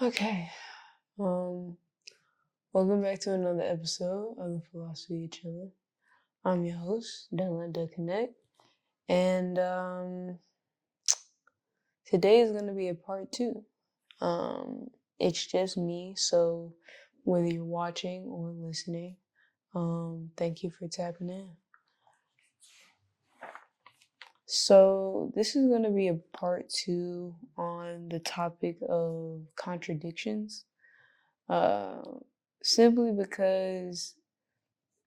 Okay. Um, Welcome back to another episode of the Philosophy of Chillin. I'm your host, Dylan the Connect, and today is gonna be a part two. It's just me, so whether you're watching or listening, thank you for tapping in. So this is gonna be a part two on the topic of contradictions. Uh, Simply because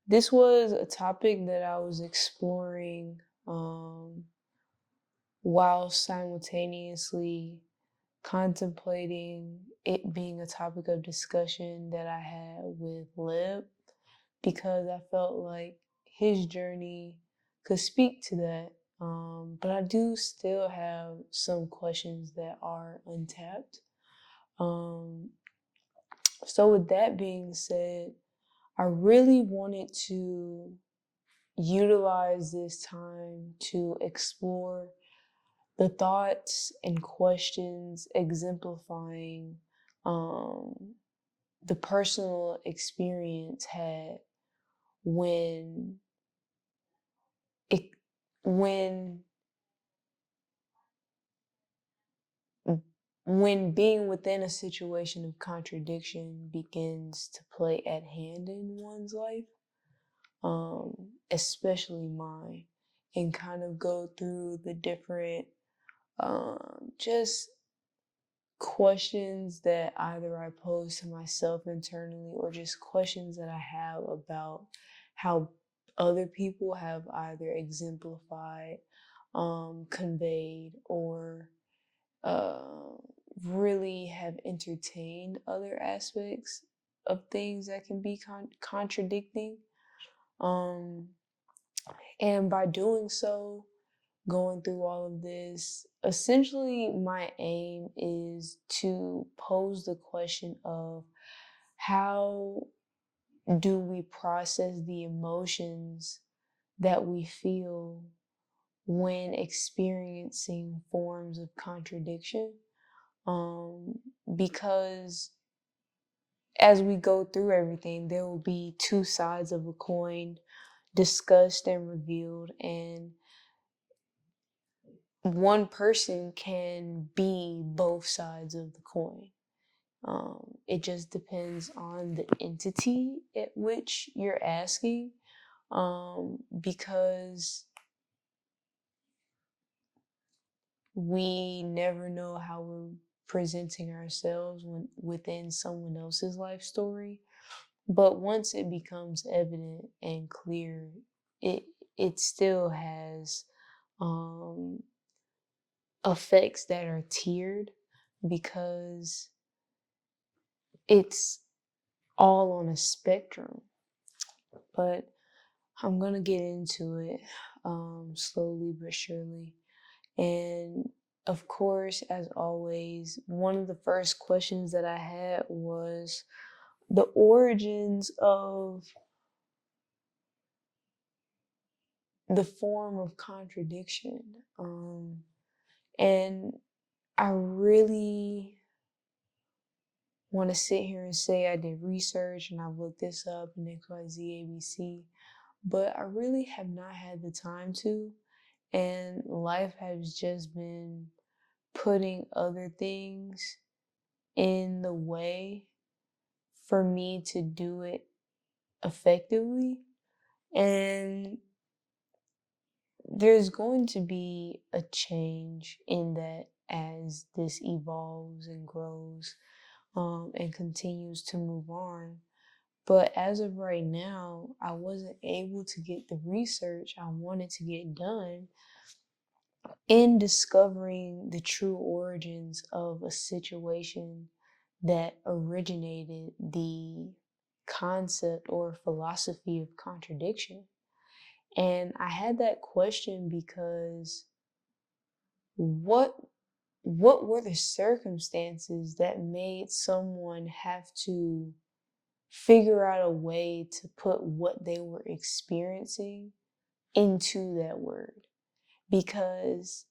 this was a topic that I was exploring while simultaneously contemplating it being a topic of discussion that I had with Lib, because I felt like his journey could speak to that. But I do still have some questions that are untapped. Um, so, with that being said, I really wanted to utilize this time to explore the thoughts and questions exemplifying um, the personal experience had when it when when being within a situation of contradiction begins to play at hand in one's life, especially mine, and kind of go through the different just questions that either I pose to myself internally or just questions that I have about how other people have either exemplified, conveyed, or uh, really have entertained other aspects of things that can be contradicting. Um, and by doing so, going through all of this, essentially my aim is to pose the question of how do we process the emotions that we feel when experiencing forms of contradiction. Because as we go through everything, there will be two sides of a coin discussed and revealed, and one person can be both sides of the coin. It just depends on the entity at which you're asking, because we never know how we're presenting ourselves within someone else's life story. But once it becomes evident and clear, it it still has um, effects that are tiered, because it's all on a spectrum. But I'm gonna get into it slowly but surely. And of course, as always, one of the first questions that I had was the origins of the form of contradiction. And I really want to sit here and say I did research and I've looked this up and XYZ ABC, but I really have not had the time to, and life has just been putting other things in the way for me to do it effectively. And there's going to be a change in that as this evolves and grows, and continues to move on. But as of right now, I wasn't able to get the research I wanted to get done in discovering the true origins of a situation that originated the concept or philosophy of contradiction. And I had that question because what what were the circumstances that made someone have to figure out a way to put what they were experiencing into that word? Because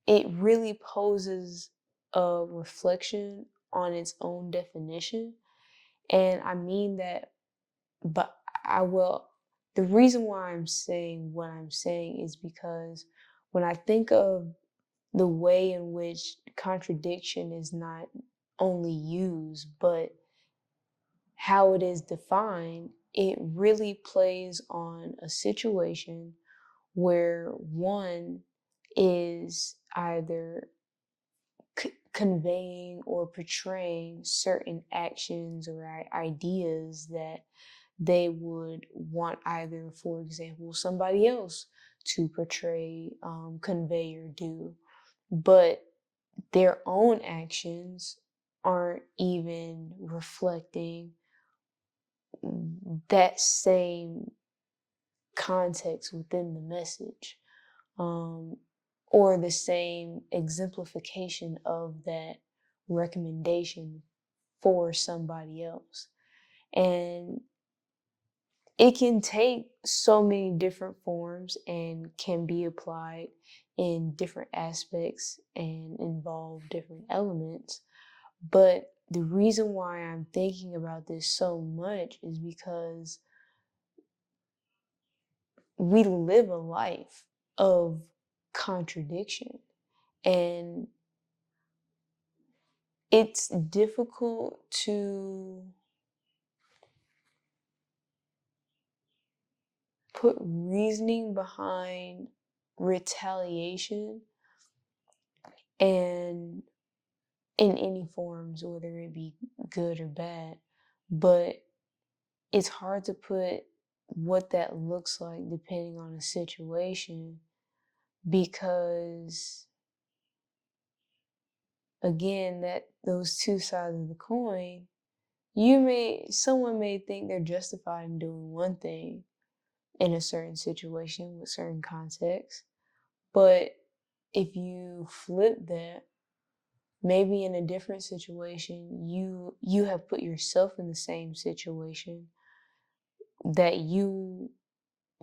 it really poses a reflection on its own definition. And I mean that, but I will, the reason why I'm saying what I'm saying is because when I think of the way in which contradiction is not only used, but how it is defined, it really plays on a situation where one is either conveying or portraying certain actions or ideas that they would want either, for example, somebody else to portray, convey, or do, but their own actions aren't even reflecting that same context within the message, um, or the same exemplification of that recommendation for somebody else. And it can take so many different forms and can be applied in different aspects and involve different elements. But the reason why I'm thinking about this so much is because we live a life of contradiction, and it's difficult to put reasoning behind retaliation and in any forms, whether it be good or bad. But it's hard to put what that looks like depending on the situation, because again, that those two sides of the coin, someone may think they're justified in doing one thing in a certain situation with certain context, but if you flip that, maybe in a different situation, you have put yourself in the same situation that you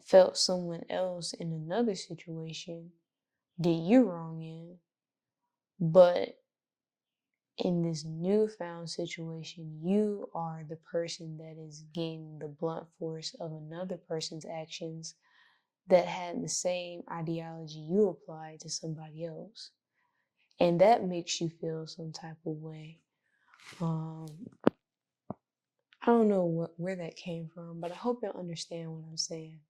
felt someone else in another situation did you wrong in, but in this newfound situation, you are the person that is getting the blunt force of another person's actions that had the same ideology you applied to somebody else. And that makes you feel some type of way. Um, I don't know where that came from, but I hope you'll understand what I'm saying.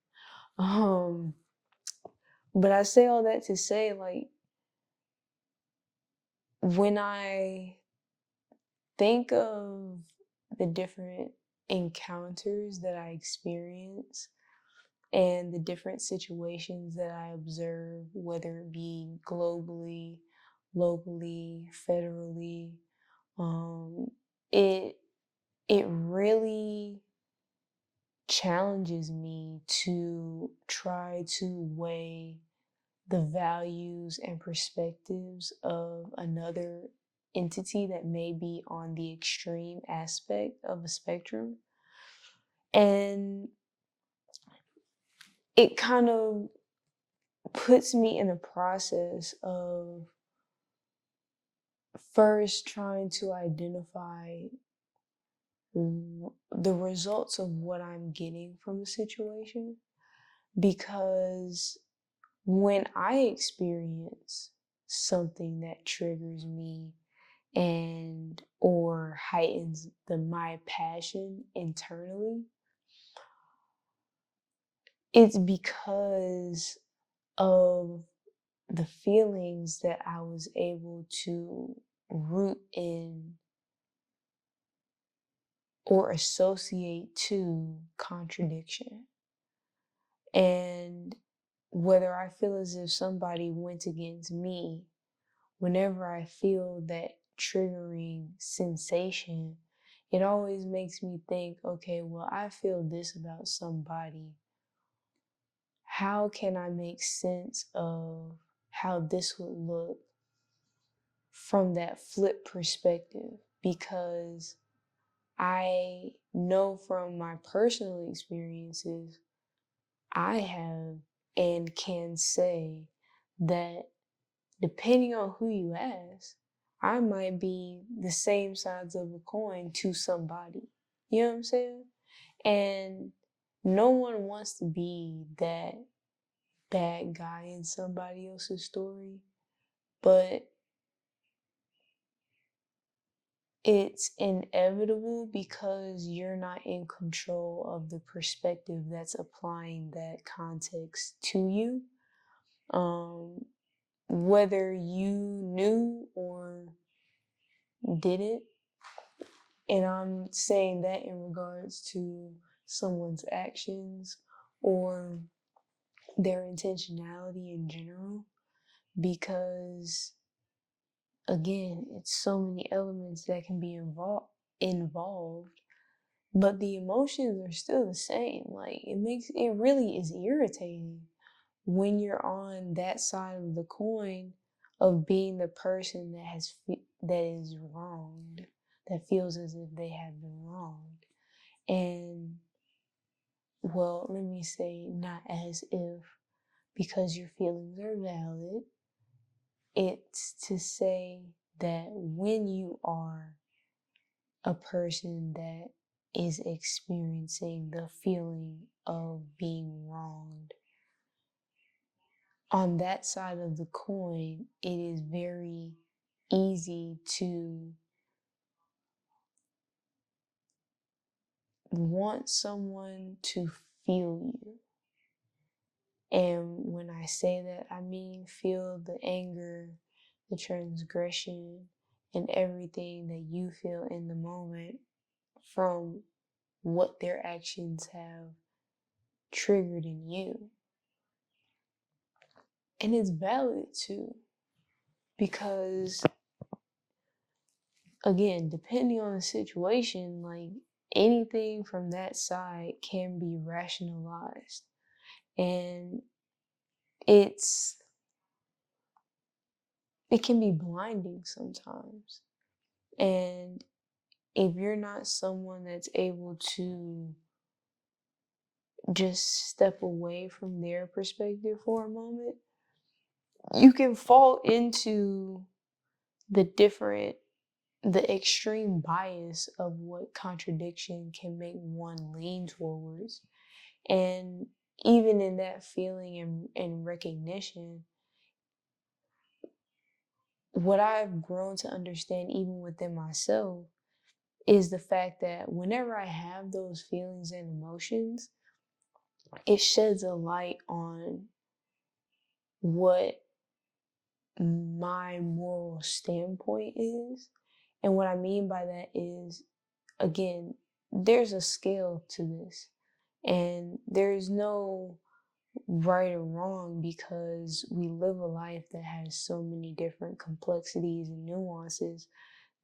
Um, but I say all that to say, like, when I think of the different encounters that I experience and the different situations that I observe, whether it be globally, locally, federally, um, it it really challenges me to try to weigh the values and perspectives of another entity that may be on the extreme aspect of a spectrum. And it kind of puts me in a process of first trying to identify the results of what I'm getting from a situation. Because when I experience something that triggers me and or heightens my passion internally, it's because of the feelings that I was able to root in or associate to contradiction. And whether I feel as if somebody went against me, whenever I feel that triggering sensation, it always makes me think, okay, well, I feel this about somebody. How can I make sense of how this would look from that flip perspective? Because I know from my personal experiences, I have and can say that depending on who you ask, I might be the same size of a coin to somebody. You know what I'm saying? And no one wants to be that bad guy in somebody else's story, but it's inevitable because you're not in control of the perspective that's applying that context to you. Whether you knew or didn't, and I'm saying that in regards to someone's actions or their intentionality in general, because again, it's so many elements that can be involved, but the emotions are still the same. Like it really is irritating when you're on that side of the coin of being the person that is wronged, that feels as if they have been wronged. And well, let me say not as if, because your feelings are valid. It's to say that when you are a person that is experiencing the feeling of being wronged, on that side of the coin, it is very easy to want someone to feel you. And when I say that, I mean feel the anger, the transgression, and everything that you feel in the moment from what their actions have triggered in you. And it's valid too, because again, depending on the situation, like anything from that side can be rationalized. And it's it can be blinding sometimes. And if you're not someone that's able to just step away from their perspective for a moment, you can fall into the the extreme bias of what contradiction can make one lean towards. And even in that feeling and recognition, what I've grown to understand, even within myself, is the fact that whenever I have those feelings and emotions, it sheds a light on what my moral standpoint is. And what I mean by that is, again, there's a scale to this, and there's no right or wrong, because we live a life that has so many different complexities and nuances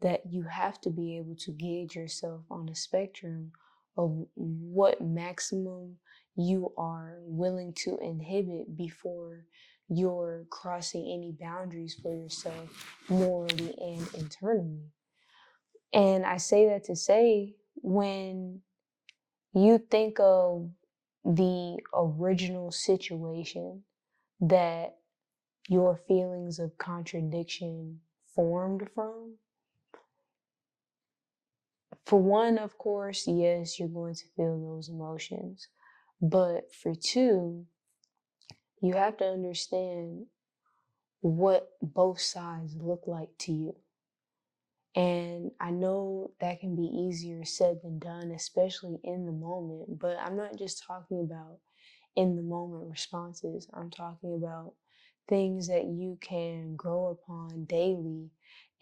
that you have to be able to gauge yourself on a spectrum of what maximum you are willing to inhibit before you're crossing any boundaries for yourself morally and internally. And I say that to say, when you think of the original situation that your feelings of contradiction formed from, for one, of course, yes, you're going to feel those emotions. But for two, you have to understand what both sides look like to you. And I know that can be easier said than done, especially in the moment. But I'm not just talking about in the moment responses. I'm talking about things that you can grow upon daily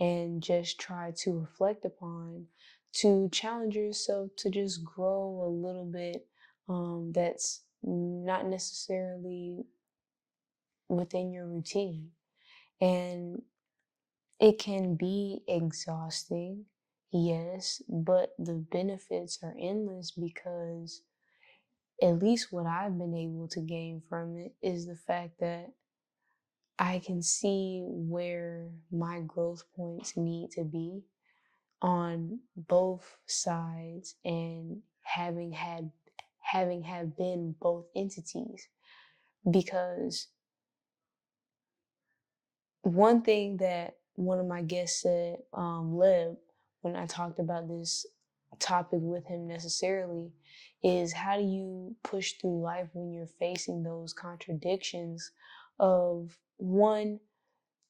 and just try to reflect upon, to challenge yourself to just grow a little bit, that's not necessarily within your routine. And it can be exhausting, yes, but the benefits are endless, because at least what I've been able to gain from it is the fact that I can see where my growth points need to be on both sides, and having have been both entities. Because one thing that one of my guests said, Leb, when I talked about this topic with him necessarily, is how do you push through life when you're facing those contradictions of one,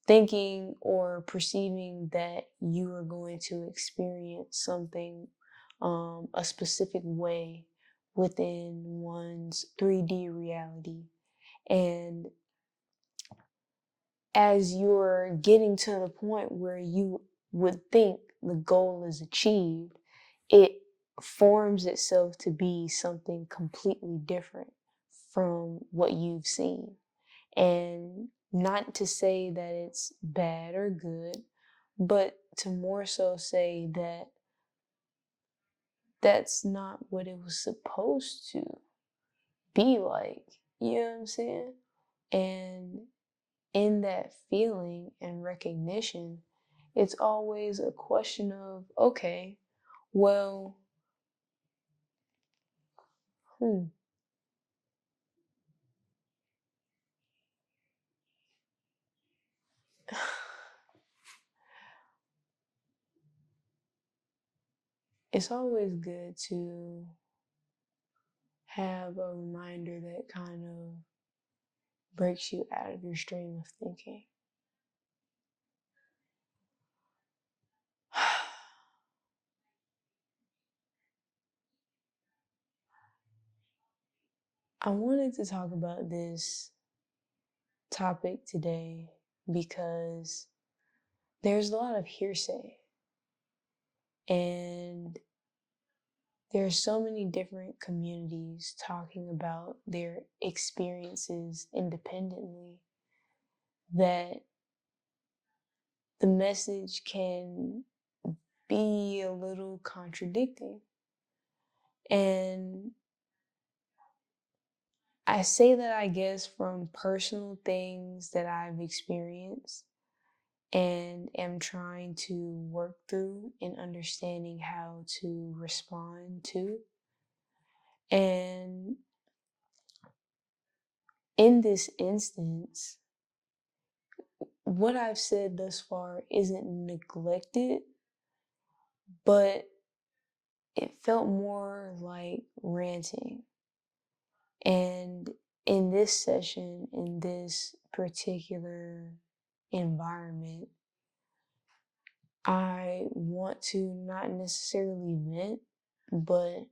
thinking or perceiving that you are going to experience something a specific way within one's 3D reality. And as you're getting to the point where you would think the goal is achieved, it forms itself to be something completely different from what you've seen. And not to say that it's bad or good, but to more so say that that's not what it was supposed to be like. You know what I'm saying? And in that feeling and recognition, it's always a question of, okay, well, hmm, it's always good to have a reminder that kind of breaks you out of your stream of thinking. I wanted to talk about this topic today because there's a lot of hearsay, and there's so many different communities talking about their experiences independently that the message can be a little contradicting. And I say that, I guess, from personal things that I've experienced and am trying to work through in understanding how to respond to. And in this instance, what I've said thus far isn't neglected, but it felt more like ranting. And in this session, in this particular environment, I want to not necessarily vent, but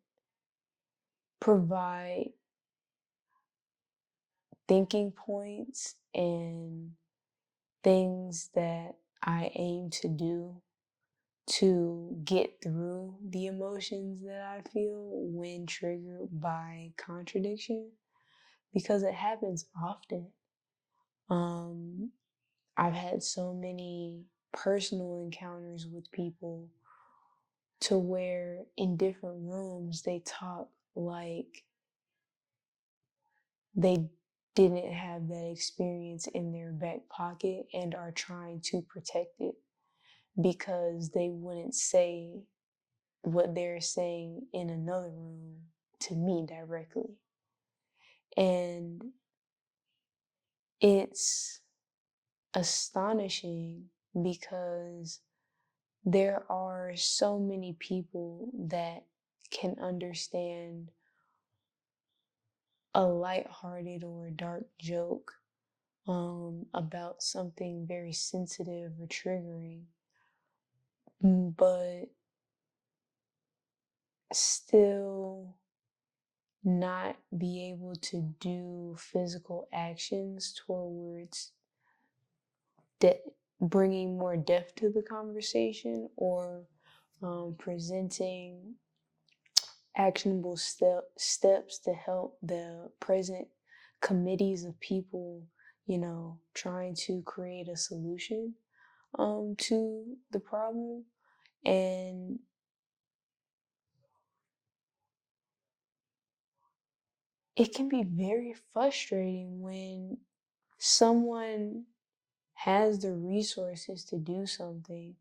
provide thinking points and things that I aim to do to get through the emotions that I feel when triggered by contradiction, because it happens often. I've had so many personal encounters with people to where in different rooms they talk like they didn't have that experience in their back pocket and are trying to protect it because they wouldn't say what they're saying in another room to me directly. And it's astonishing because there are so many people that can understand a lighthearted or a dark joke about something very sensitive or triggering, but still not be able to do physical actions towards bringing more depth to the conversation, or presenting actionable steps to help the present committees of people, trying to create a solution to the problem. And it can be very frustrating when someone has the resources to do something,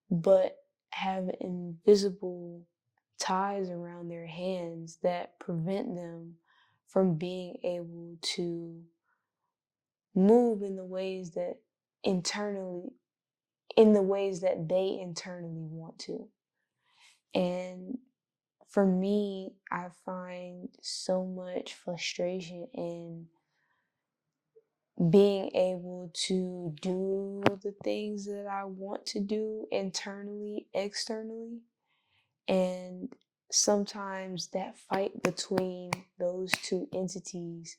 but have invisible ties around their hands that prevent them from being able to move in the ways that internally in the ways that they internally want to. And for me, I find so much frustration in being able to do the things that I want to do internally, externally. And sometimes that fight between those two entities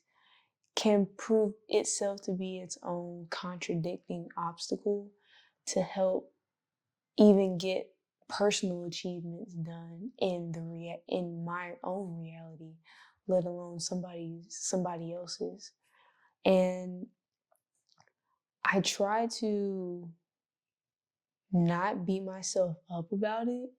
can prove itself to be its own contradicting obstacle to help even get personal achievements done in in my own reality, let alone somebody else's. And I try to not beat myself up about it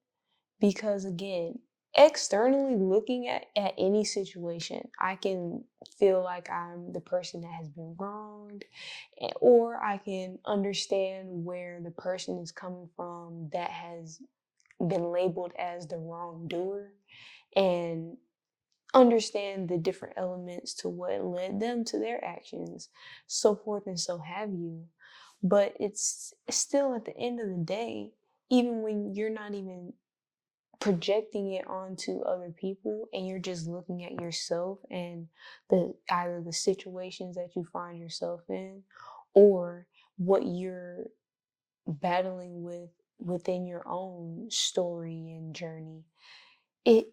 because, again, externally looking at any situation, I can feel like I'm the person that has been wronged, or I can understand where the person is coming from that has been labeled as the wrongdoer, and understand the different elements to what led them to their actions, so forth and so have you. But it's still at the end of the day, even when you're not even projecting it onto other people and you're just looking at yourself and the either the situations that you find yourself in, or what you're battling with within your own story and journey, it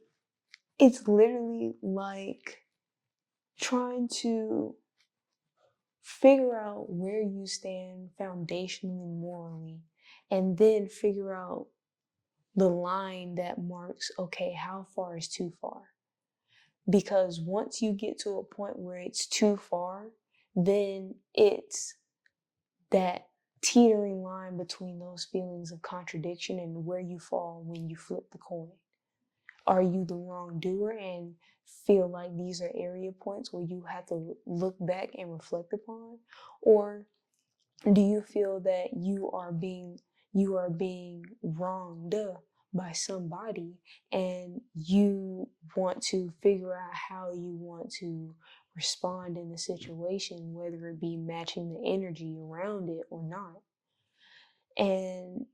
it's literally like trying to figure out where you stand foundationally, morally, and then figure out the line that marks, okay, how far is too far? Because once you get to a point where it's too far, then it's that teetering line between those feelings of contradiction and where you fall when you flip the coin. Are you the wrongdoer and feel like these are area points where you have to look back and reflect upon? Or do you feel that you are being wronged by somebody and you want to figure out how you want to respond in the situation, whether it be matching the energy around it or not? And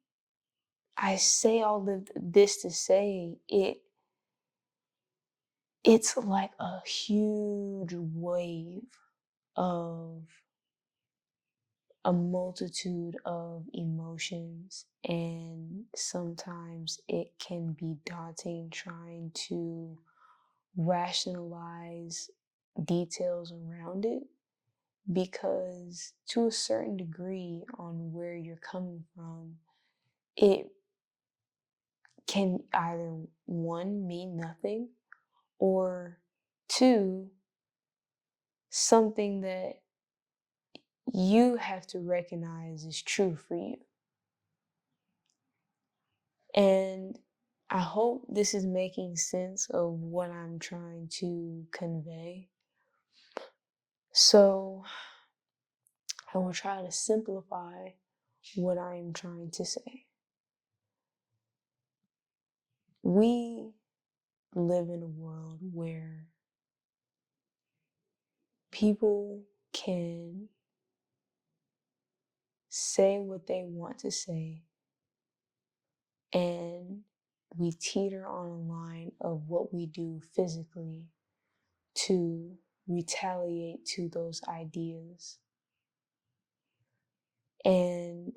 I say all of this to say it's like a huge wave of a multitude of emotions, and sometimes it can be daunting trying to rationalize details around it, because to a certain degree on where you're coming from, it can either one mean nothing, or two, something that you have to recognize is true for you. And I hope this is making sense of what I'm trying to convey. So I will try to simplify what I am trying to say. We live in a world where people can say what they want to say, and we teeter on a line of what we do physically to retaliate to those ideas. And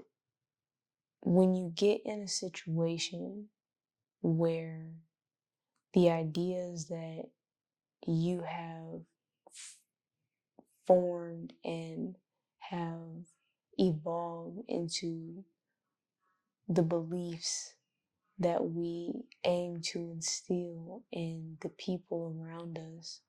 when you get in a situation where the ideas that you have formed and have evolved into the beliefs that we aim to instill in the people around us,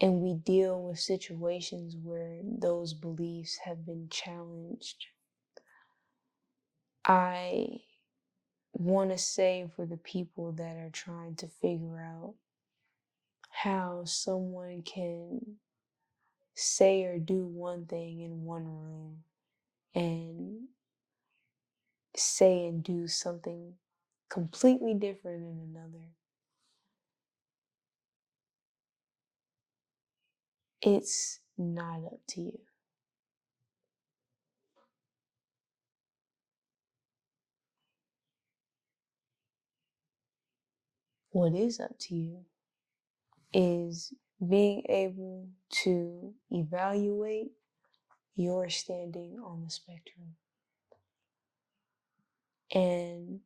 and we deal with situations where those beliefs have been challenged, I want to say for the people that are trying to figure out how someone can say or do one thing in one room and say and do something completely different in another. It's not up to you. What is up to you is being able to evaluate your standing on the spectrum and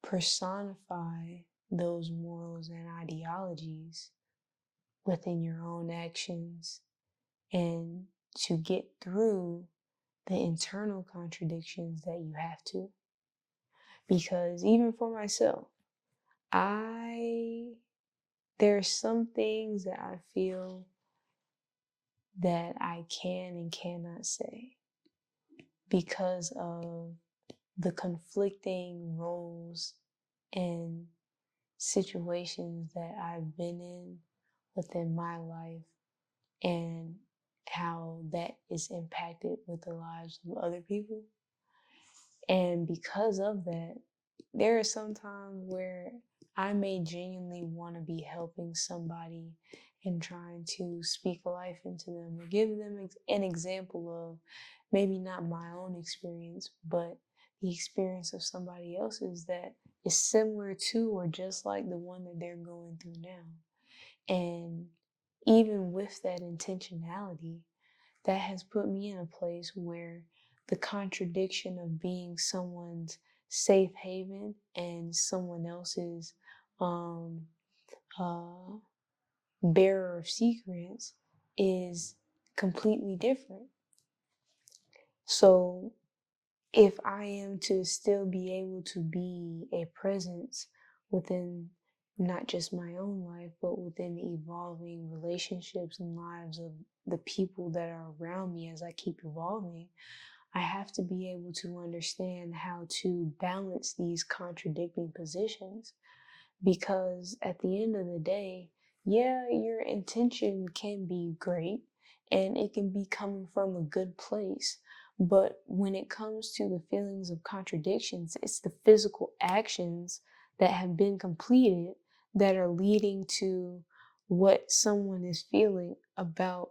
personify those morals and ideologies within your own actions, and to get through the internal contradictions that you have to. Because even for myself, there are some things that I feel that I can and cannot say because of the conflicting roles and situations that I've been in within my life, and how that is impacted with the lives of other people. And because of that, there are some times where I may genuinely want to be helping somebody and trying to speak life into them or give them an example of maybe not my own experience, but the experience of somebody else's that is similar to or just like the one that they're going through now. And even with that intentionality, that has put me in a place where the contradiction of being someone's safe haven and someone else's um, uh, bearer of secrets is completely different. So if I am to still be able to be a presence within not just my own life, but within the evolving relationships and lives of the people that are around me as I keep evolving, I have to be able to understand how to balance these contradicting positions. Because at the end of the day, yeah, your intention can be great and it can be coming from a good place. But when it comes to the feelings of contradictions, it's the physical actions that have been completed that are leading to what someone is feeling about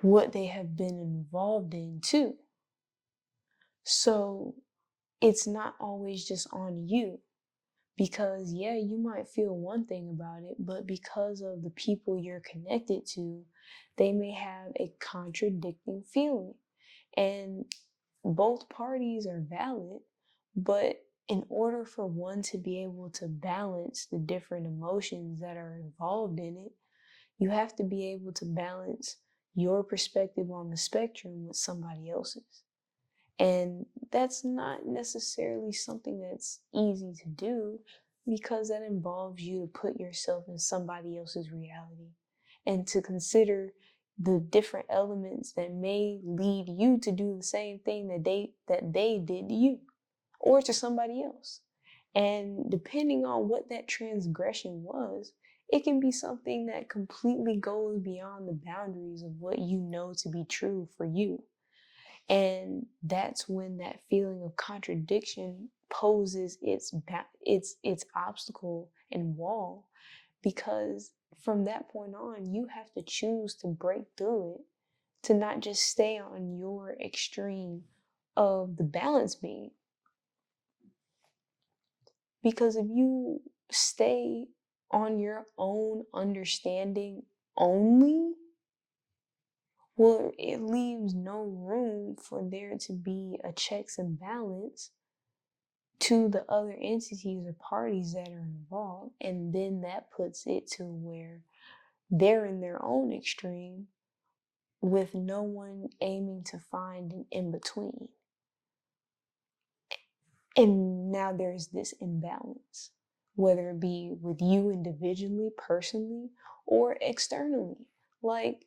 what they have been involved in too. So it's not always just on you. Because, yeah, you might feel one thing about it, but because of the people you're connected to, they may have a contradicting feeling. And both parties are valid, but in order for one to be able to balance the different emotions that are involved in it, you have to be able to balance your perspective on the spectrum with somebody else's. And that's not necessarily something that's easy to do, because that involves you to put yourself in somebody else's reality and to consider the different elements that may lead you to do the same thing that they did to you or to somebody else. And depending on what that transgression was, it can be something that completely goes beyond the boundaries of what you know to be true for you. And that's when that feeling of contradiction poses its obstacle and wall, because from that point on, you have to choose to break through it, to not just stay on your extreme of the balance beam. Because if you stay on your own understanding only, well, it leaves no room for there to be a checks and balance to the other entities or parties that are involved. And then that puts it to where they're in their own extreme with no one aiming to find an in between. And now there's this imbalance, whether it be with you individually, personally, or externally. Like,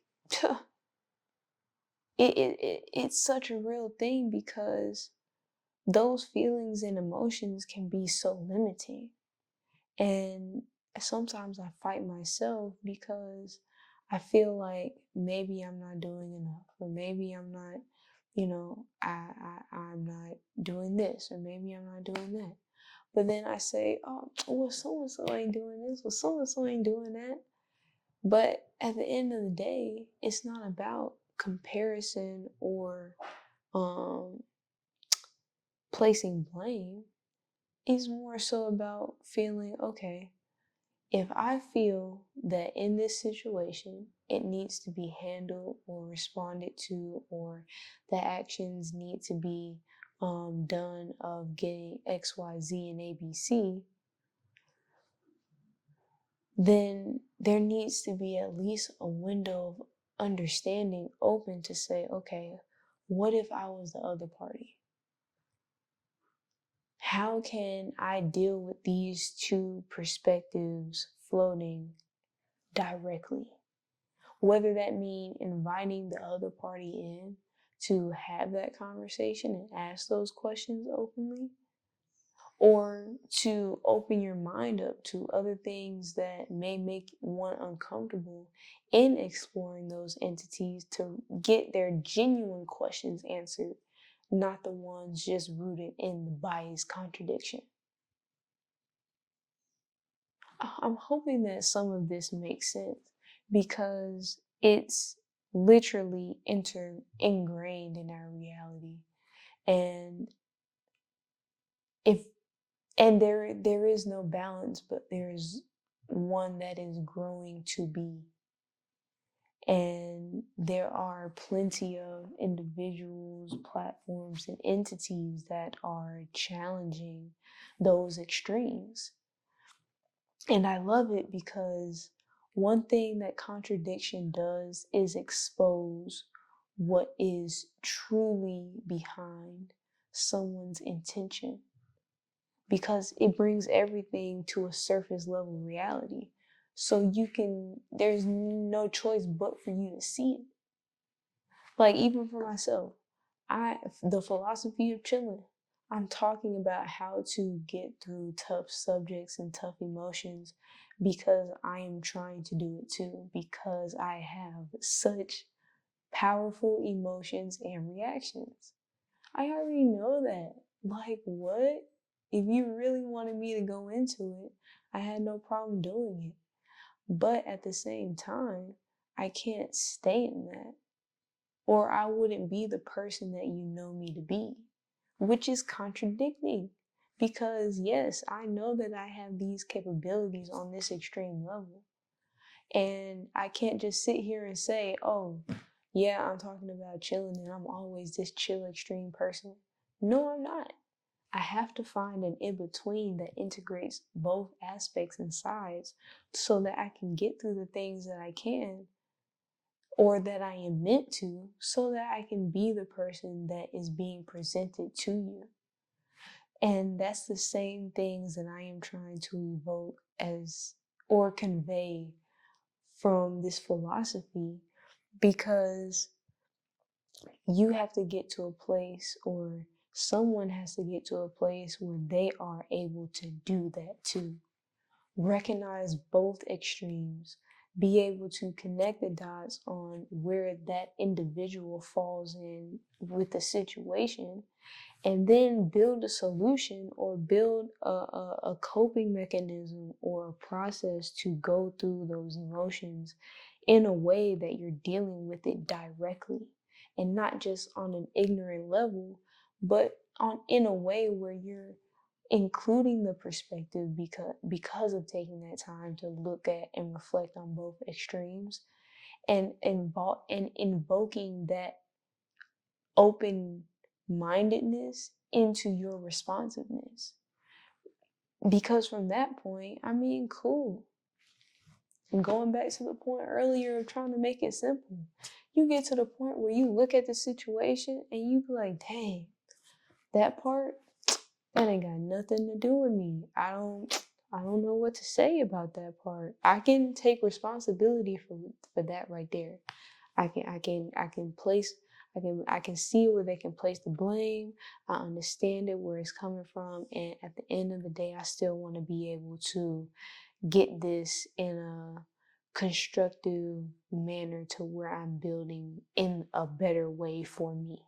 it's such a real thing, because those feelings and emotions can be so limiting. And sometimes I fight myself because I feel like maybe I'm not doing enough, or maybe I'm not, I'm not doing this, or maybe I'm not doing that. But then I say, oh, well, so-and-so ain't doing this, well, so-and-so ain't doing that. But at the end of the day, it's not about comparison or placing blame. It's more so about feeling, okay, if I feel that in this situation it needs to be handled or responded to, or the actions need to be done of getting X, Y, Z, and ABC, then there needs to be at least a window of understanding open to say, okay, what if I was the other party? How can I deal with these two perspectives floating directly? Whether that means inviting the other party in to have that conversation and ask those questions openly, or to open your mind up to other things that may make one uncomfortable in exploring those entities to get their genuine questions answered, not the ones just rooted in the biased contradiction. I'm hoping that some of this makes sense because it's literally ingrained in our reality. And if there is no balance, but there's one that is growing to be. And there are plenty of individuals, platforms, and entities that are challenging those extremes. And I love it because one thing that contradiction does is expose what is truly behind someone's intention, because it brings everything to a surface level reality. So there's no choice but for you to see it. Like, even for myself, the philosophy of chilling, I'm talking about how to get through tough subjects and tough emotions because I am trying to do it too, because I have such powerful emotions and reactions. I already know that. Like, what? If you really wanted me to go into it, I had no problem doing it. But at the same time, I can't stay in that, or I wouldn't be the person that you know me to be, which is contradicting. Because yes, I know that I have these capabilities on this extreme level. And I can't just sit here and say, oh, yeah, I'm talking about chilling and I'm always this chill extreme person. No, I'm not. I have to find an in between that integrates both aspects and sides so that I can get through the things that I can, or that I am meant to, so that I can be the person that is being presented to you. And that's the same things that I am trying to evoke as or convey from this philosophy, because you have to get to a place, or someone has to get to a place where they are able to do that too. Recognize both extremes, be able to connect the dots on where that individual falls in with the situation, and then build a solution or build a coping mechanism or a process to go through those emotions in a way that you're dealing with it directly, and not just on an ignorant level, but in a way where you're including the perspective, because of taking that time to look at and reflect on both extremes, and invoking that open mindedness into your responsiveness. Because from that point, I mean, cool. And going back to the point earlier of trying to make it simple, you get to the point where you look at the situation and you be like, dang, that part, that ain't got nothing to do with me. I don't know what to say about that part. I can take responsibility for that right there. I can see where they can place the blame. I understand it, where it's coming from, and at the end of the day, I still want to be able to get this in a constructive manner to where I'm building in a better way for me.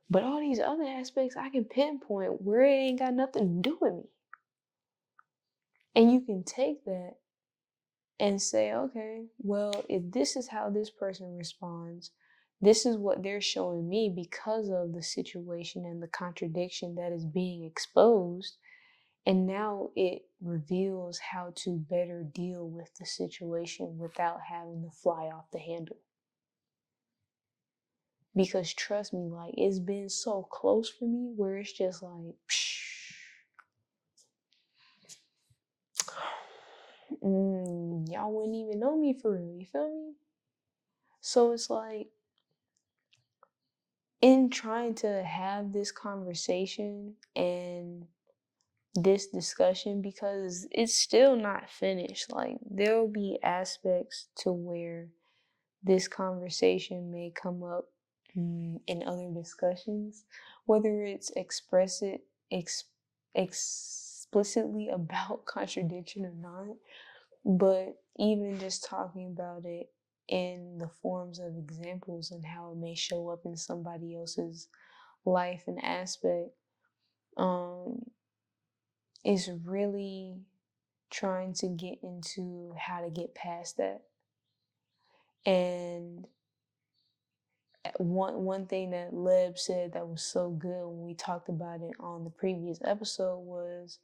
But all these other aspects, I can pinpoint where it ain't got nothing to do with me. And you can take that and say, okay, well, if this is how this person responds, this is what they're showing me because of the situation and the contradiction that is being exposed. And now it reveals how to better deal with the situation without having to fly off the handle. Because trust me, like, it's been so close for me where it's just like, y'all wouldn't even know me for real, you feel me? So it's like, in trying to have this conversation and this discussion, because it's still not finished, like, there'll be aspects to where this conversation may come up in other discussions, whether it's explicitly about contradiction or not, but even just talking about it in the forms of examples and how it may show up in somebody else's life and aspect, is really trying to get into how to get past that. And one thing that Leb said that was so good when we talked about it on the previous episode was,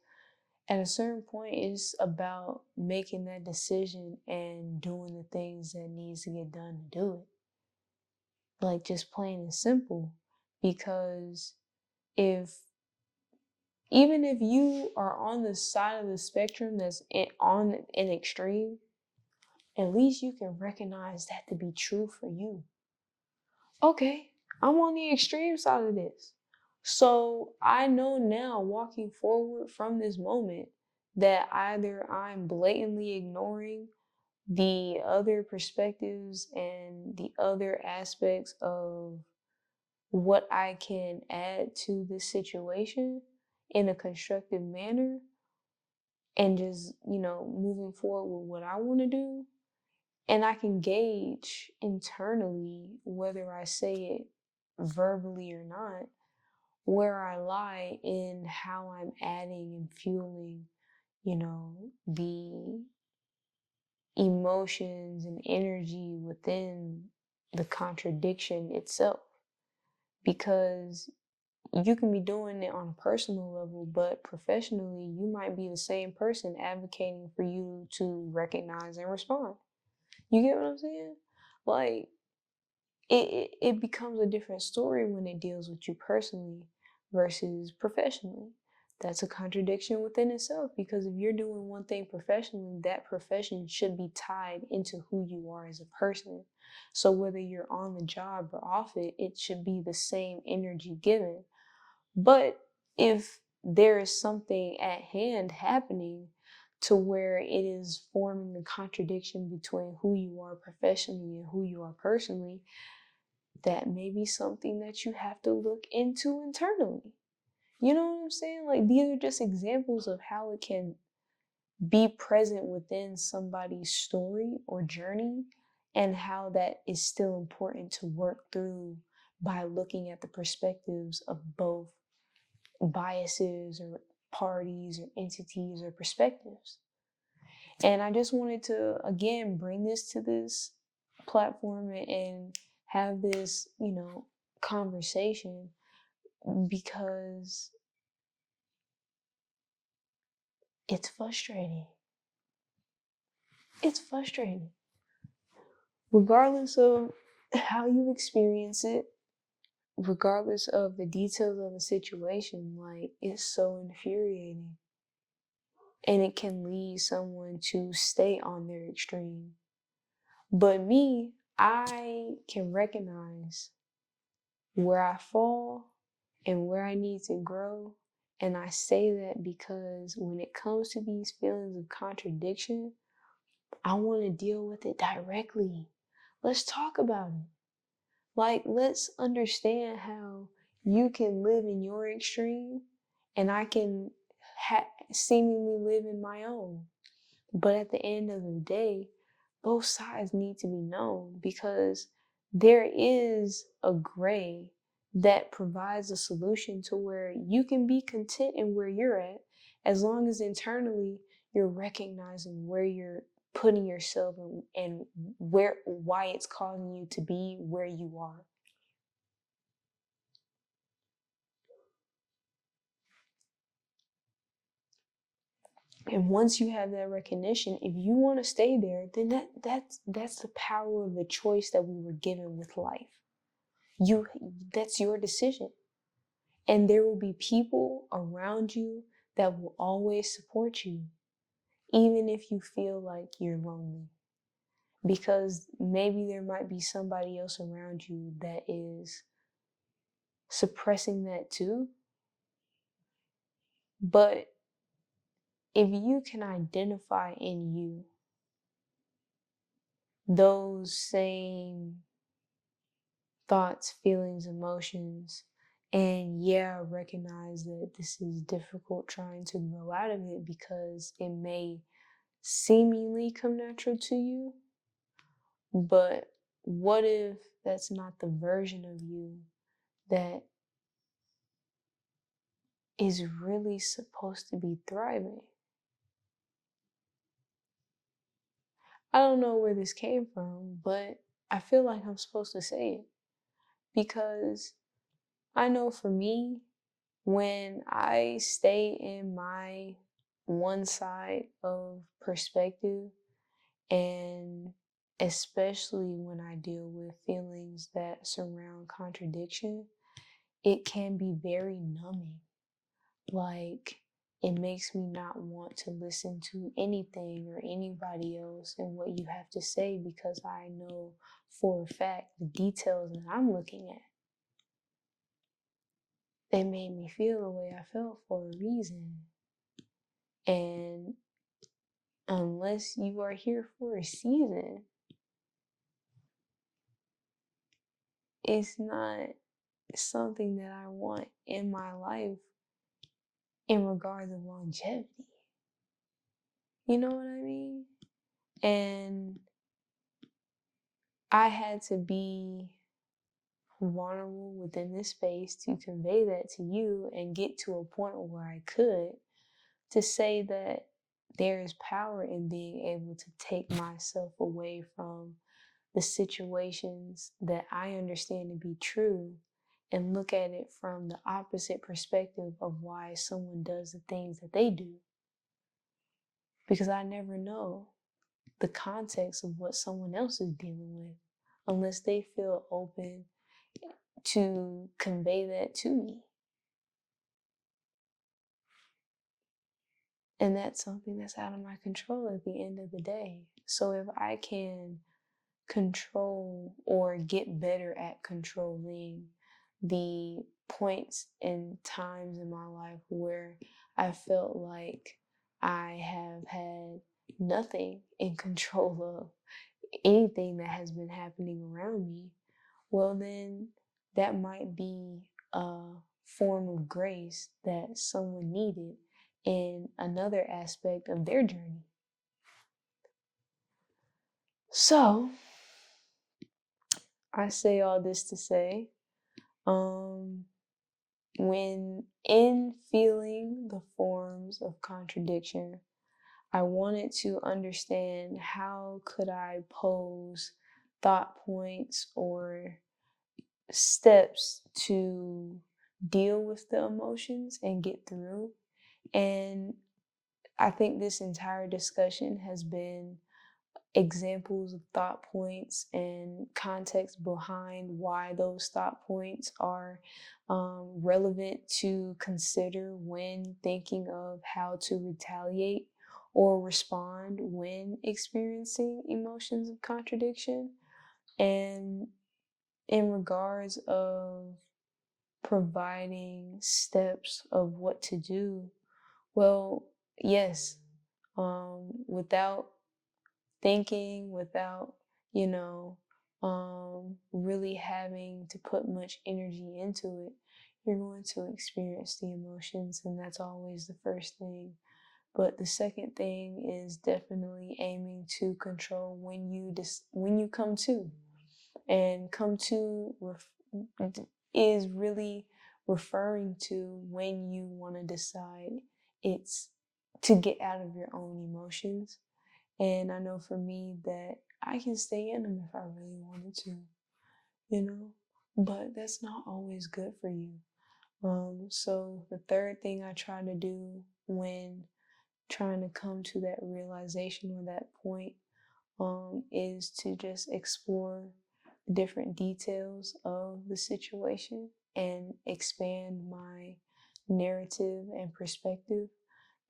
at a certain point, it's about making that decision and doing the things that needs to get done to do it. Like, just plain and simple. Because even if you are on the side of the spectrum that's on an extreme, at least you can recognize that to be true for you. Okay, I'm on the extreme side of this. So I know now, walking forward from this moment, that either I'm blatantly ignoring the other perspectives and the other aspects of what I can add to this situation in a constructive manner, and just, moving forward with what I want to do. And I can gauge internally, whether I say it verbally or not, where I lie in how I'm adding and fueling, the emotions and energy within the contradiction itself. Because you can be doing it on a personal level, but professionally, you might be the same person advocating for you to recognize and respond. You get what I'm saying? Like, it becomes a different story when it deals with you personally versus professionally. That's a contradiction within itself, because if you're doing one thing professionally, that profession should be tied into who you are as a person. So whether you're on the job or off it, it should be the same energy given. But if there is something at hand happening to where it is forming the contradiction between who you are professionally and who you are personally, that may be something that you have to look into internally. You know what I'm saying? Like, these are just examples of how it can be present within somebody's story or journey, and how that is still important to work through by looking at the perspectives of both biases or parties or entities or perspectives. And I just wanted to, again, bring this to this platform and have this, conversation, because it's frustrating. It's frustrating. Regardless of how you experience it, regardless of the details of the situation, like, it's so infuriating. And it can lead someone to stay on their extreme. But me, I can recognize where I fall and where I need to grow. And I say that because when it comes to these feelings of contradiction, I want to deal with it directly. Let's talk about it. Like, let's understand how you can live in your extreme and I can seemingly live in my own. But at the end of the day, both sides need to be known, because there is a gray that provides a solution to where you can be content in where you're at, as long as internally you're recognizing where you're putting yourself and why it's causing you to be where you are. And once you have that recognition, if you want to stay there, then that's the power of the choice that we were given with life. That's your decision. And there will be people around you that will always support you, even if you feel like you're lonely. Because maybe there might be somebody else around you that is suppressing that too. But if you can identify in you those same thoughts, feelings, emotions, and yeah, recognize that this is difficult trying to grow out of it because it may seemingly come natural to you, but what if that's not the version of you that is really supposed to be thriving? I don't know where this came from, but I feel like I'm supposed to say it because I know for me, when I stay in my one side of perspective, and especially when I deal with feelings that surround contradiction, it can be very numbing. Like, it makes me not want to listen to anything or anybody else and what you have to say because I know for a fact the details that I'm looking at. They made me feel the way I felt for a reason. And unless you are here for a season, it's not something that I want in my life in regards of longevity. You know what I mean? And I had to be vulnerable within this space to convey that to you and get to a point where I could to say that there is power in being able to take myself away from the situations that I understand to be true and look at it from the opposite perspective of why someone does the things that they do. Because I never know the context of what someone else is dealing with unless they feel open to convey that to me. And that's something that's out of my control at the end of the day. So if I can control or get better at controlling the points and times in my life where I felt like I have had nothing in control of anything that has been happening around me, well, then that might be a form of grace that someone needed in another aspect of their journey. So, I say all this to say, when in feeling the forms of contradiction, I wanted to understand how could I pose thought points or steps to deal with the emotions and get through. And I think this entire discussion has been examples of thought points and context behind why those thought points are relevant to consider when thinking of how to retaliate or respond when experiencing emotions of contradiction. And in regards of providing steps of what to do, well, yes, without thinking, without, you know, really having to put much energy into it, you're going to experience the emotions, and that's always the first thing. But the second thing is definitely aiming to control when you come to, and come to is really referring to when you want to decide it's to get out of your own emotions And I know for me that I can stay in them if I really wanted to, you know, but that's not always good for you. So the third thing I try to do when trying to come to that realization or that point is to just explore different details of the situation and expand my narrative and perspective,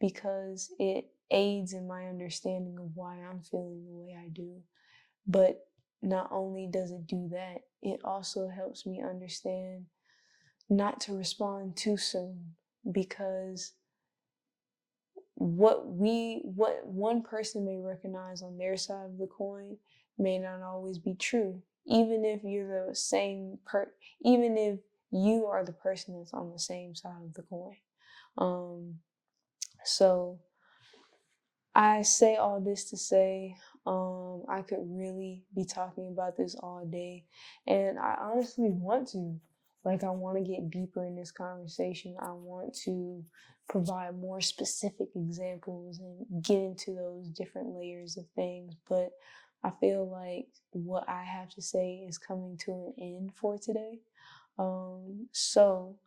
because it aids in my understanding of why I'm feeling the way I do. But not only does it do that, it also helps me understand not to respond too soon, because what one person may recognize on their side of the coin may not always be true, even if you're the even if you are the person that's on the same side of the coin. So I say all this to say, I could really be talking about this all day, and I honestly want to. Like, I want to get deeper in this conversation. I want to provide more specific examples and get into those different layers of things, but I feel like what I have to say is coming to an end for today. So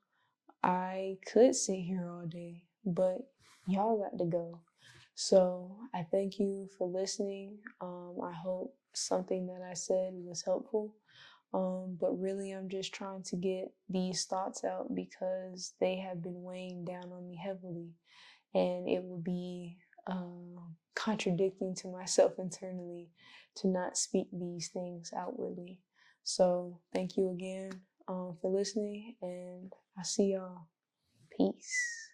I could sit here all day, but y'all got to go. So I thank you for listening. I hope something that I said was helpful. But really, I'm just trying to get these thoughts out because they have been weighing down on me heavily, and it would be contradicting to myself internally to not speak these things outwardly. So thank you again for listening, and I'll see y'all. Peace.